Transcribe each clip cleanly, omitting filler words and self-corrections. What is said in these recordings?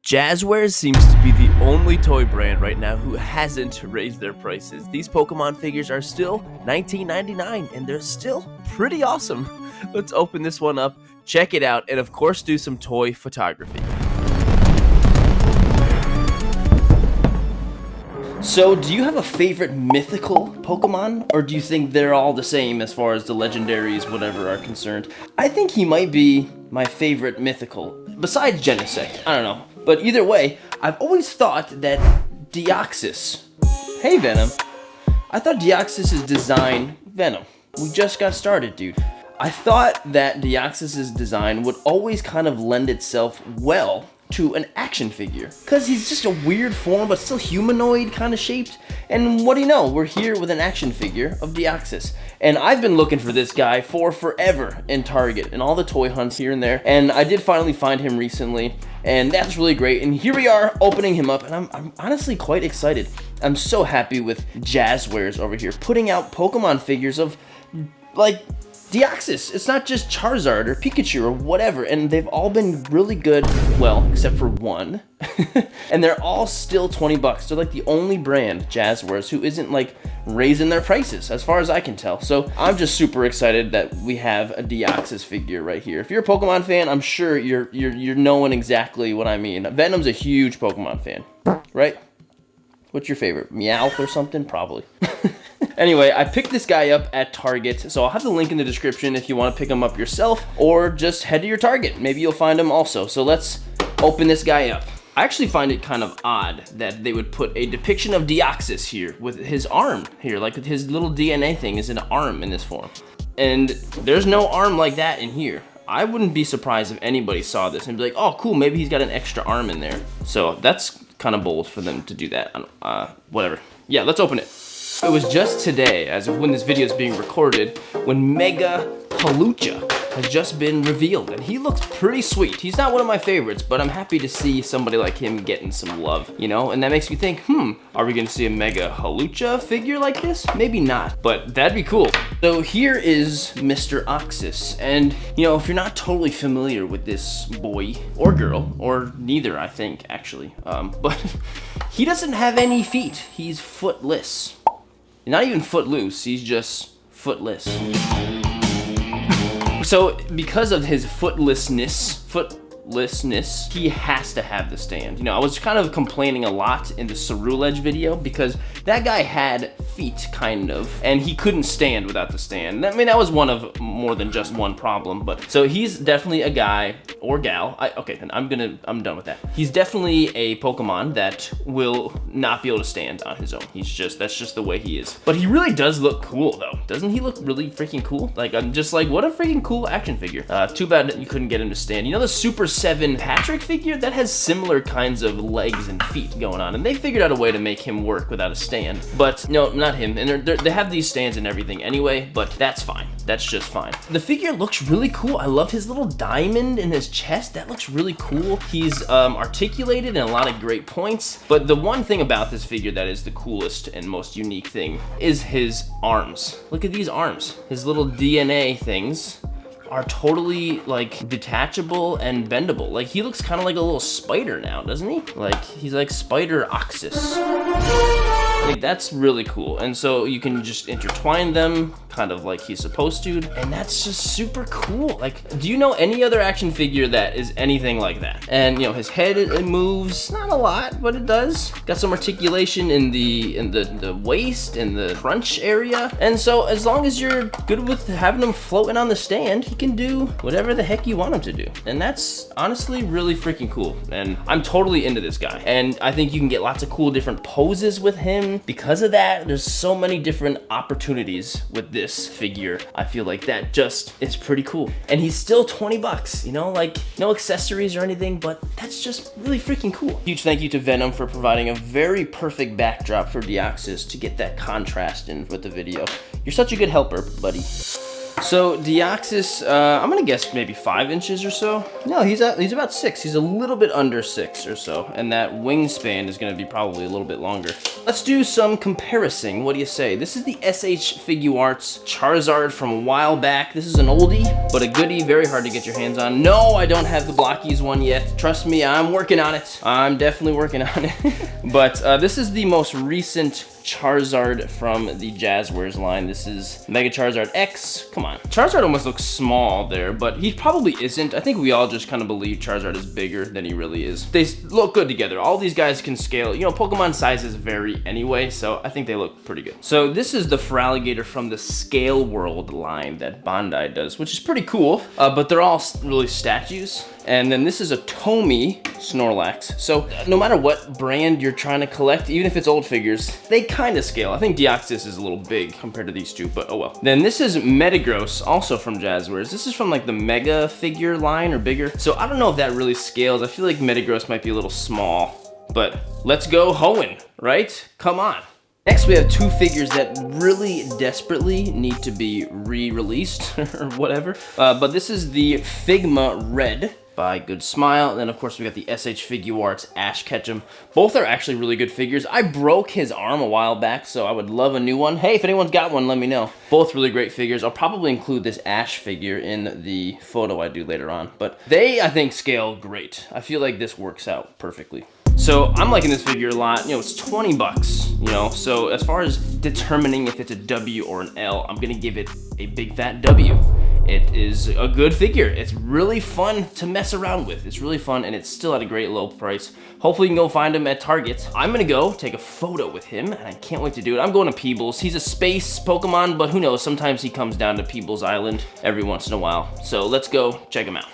Jazzwares seems to be the only toy brand right now who hasn't raised their prices. These Pokemon figures are still $19.99 and they're still pretty awesome. Let's open this one up, check it out, and of course do some toy photography. So, do you have a favorite mythical Pokemon, or do you think they're all the same as far as the legendaries, whatever, are concerned? I think he might be my favorite mythical, besides Genesect, I don't know. But either way, I've always thought that Deoxys, hey Venom, I thought Deoxys' design, Venom, we just got started, dude. I thought that Deoxys' design would always kind of lend itself well to an action figure, because he's just a weird form but still humanoid kind of shaped. And what do you know, we're here with an action figure of Deoxys, and I've been looking for this guy for forever in Target and all the toy hunts here and there, and I did finally find him recently, and that's really great. And here we are opening him up, and I'm honestly quite excited. I'm so happy with Jazzwares over here putting out Pokemon figures of like Deoxys. It's not just Charizard or Pikachu or whatever, and they've all been really good, well, except for one. And they're all still 20 bucks. They're like the only brand, Jazzwares, who isn't like raising their prices, as far as I can tell. So I'm just super excited that we have a Deoxys figure right here. If you're a Pokemon fan, I'm sure you're knowing exactly what I mean. Venom's a huge Pokemon fan, right? What's your favorite? Meowth or something? Probably. Anyway, I picked this guy up at Target, so I'll have the link in the description if you want to pick him up yourself, or just head to your Target. Maybe you'll find him also. So let's open this guy up. I actually find it kind of odd that they would put a depiction of Deoxys here with his arm here, like his little DNA thing is an arm in this form. And there's no arm like that in here. I wouldn't be surprised if anybody saw this and be like, oh cool, maybe he's got an extra arm in there. So that's kind of bold for them to do that. Whatever. Yeah, let's open it. It was just today, as of when this video is being recorded, when Mega Charizard has just been revealed, and he looks pretty sweet. He's not one of my favorites, but I'm happy to see somebody like him getting some love, you know? And that makes me think, are we gonna see a Mega Charizard figure like this? Maybe not, but that'd be cool. So here is Mr. Oxys, and you know, if you're not totally familiar with this boy or girl, or neither, I think, actually, but he doesn't have any feet. He's footless. Not even footloose, he's just footless. So because of his footlessness, he has to have the stand. You know, I was kind of complaining a lot in the Ceruledge video because that guy had feet, kind of, and he couldn't stand without the stand. I mean, that was one of more than just one problem, but so he's definitely a guy or gal. Okay, then I'm done with that. He's definitely a Pokemon that will not be able to stand on his own. That's just the way he is. But he really does look cool though. Doesn't he look really freaking cool? Like, I'm just like, what a freaking cool action figure. Too bad that you couldn't get him to stand. You know the Super 7 Patrick figure? That has similar kinds of legs and feet going on, and they figured out a way to make him work without a stand. But no, not him. And they have these stands and everything anyway, but that's fine. That's just fine. The figure looks really cool. I love his little diamond in his chest. That looks really cool. He's articulated in a lot of great points, but the one thing about this figure that is the coolest and most unique thing is his arms. Look at these arms. His little DNA things are totally like detachable and bendable. Like, he looks kind of like a little spider now, doesn't he? Like, he's like Spider Oxys. Like, that's really cool. And so you can just intertwine them kind of like he's supposed to, and that's just super cool. Like, do you know any other action figure that is anything like that? And you know, his head, it moves, not a lot, but it does. Got some articulation in the waist and the crunch area. And so as long as you're good with having him floating on the stand, he can do whatever the heck you want him to do. And that's honestly really freaking cool. And I'm totally into this guy. And I think you can get lots of cool different poses with him. Because of that, there's so many different opportunities with this figure. I feel like that just is pretty cool. And he's still 20 bucks, you know, like no accessories or anything, but that's just really freaking cool. Huge thank you to Venom for providing a very perfect backdrop for Deoxys to get that contrast in with the video. You're such a good helper, buddy. So Deoxys, I'm gonna guess maybe 5 inches or so. No, he's about 6. He's a little bit under 6 or so, and that wingspan is gonna be probably a little bit longer. Let's do some comparison. What do you say? This is the SH Figuarts Charizard from a while back. This is an oldie, but a goodie. Very hard to get your hands on. No, I don't have the Blockies one yet. Trust me, I'm working on it. I'm definitely working on it. But this is the most recent Charizard from the Jazzwares line. This is Mega Charizard X. Come on. Charizard almost looks small there, but he probably isn't. I think we all just kind of believe Charizard is bigger than he really is. They look good together. All these guys can scale. You know, Pokemon sizes vary anyway, so I think they look pretty good. So this is the Feraligatr from the Scale World line that Bandai does, which is pretty cool, but they're all really statues. And then this is a Tomy Snorlax. So no matter what brand you're trying to collect, even if it's old figures, they kind of scale. I think Deoxys is a little big compared to these two, but oh well. Then this is Metagross, also from Jazzwares. This is from like the Mega figure line or bigger. So I don't know if that really scales. I feel like Metagross might be a little small, but let's go hoeing, right? Come on. Next, we have 2 figures that really desperately need to be re-released or whatever. But this is the Figma Red by Good Smile. And then of course we got the SH Figuarts Ash Ketchum. Both are actually really good figures. I broke his arm a while back, so I would love a new one. Hey, if anyone's got one, let me know. Both really great figures. I'll probably include this Ash figure in the photo I do later on. But they, I think, scale great. I feel like this works out perfectly. So I'm liking this figure a lot. You know, it's 20 bucks, you know, so as far as determining if it's a W or an L, I'm gonna give it a big fat W. It is a good figure. It's really fun to mess around with. It's really fun, and it's still at a great low price. Hopefully you can go find him at Target. I'm gonna go take a photo with him, and I can't wait to do it. I'm going to Peebles. He's a space Pokemon, but who knows, sometimes he comes down to Peebles Island every once in a while. So let's go check him out.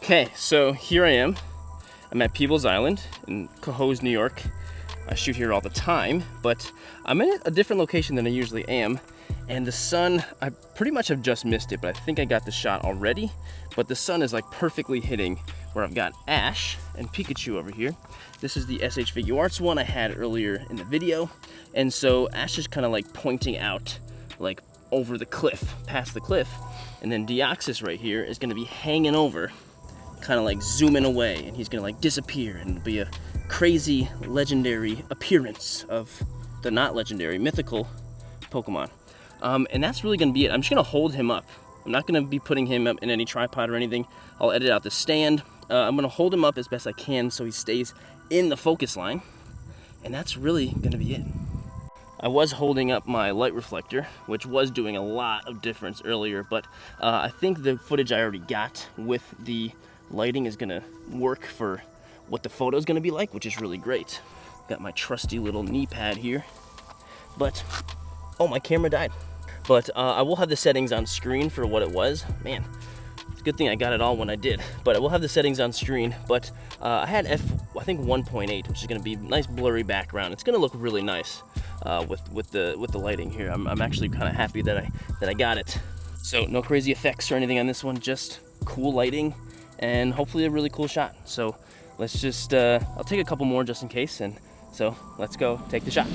Okay, so here I am. I'm at Peebles Island in Cohoes, New York. I shoot here all the time, but I'm in a different location than I usually am. And the sun, I pretty much have just missed it, but I think I got the shot already. But the sun is like perfectly hitting where I've got Ash and Pikachu over here. This is the SH Figuarts one I had earlier in the video. And so Ash is kind of like pointing out like over the cliff, past the cliff. And then Deoxys right here is gonna be hanging over, kind of like zooming away, and he's gonna like disappear, and it'll be a crazy legendary appearance of the not legendary mythical Pokemon. And that's really gonna be it. I'm just gonna hold him up. I'm not gonna be putting him up in any tripod or anything. I'll edit out the stand. I'm gonna hold him up as best I can so he stays in the focus line, and that's really gonna be it. I was holding up my light reflector, which was doing a lot of difference earlier, but I think the footage I already got with the lighting is gonna work for what the photo is gonna be like, which is really great. Got my trusty little knee pad here, but oh, my camera died. But I will have the settings on screen for what it was. Man, it's a good thing I got it all when I did. But I will have the settings on screen. But I had I think 1.8, which is gonna be nice blurry background. It's gonna look really nice with the lighting here. I'm actually kind of happy that I got it. So no crazy effects or anything on this one, just cool lighting and hopefully a really cool shot. So let's just, I'll take a couple more just in case, and so let's go take the shot.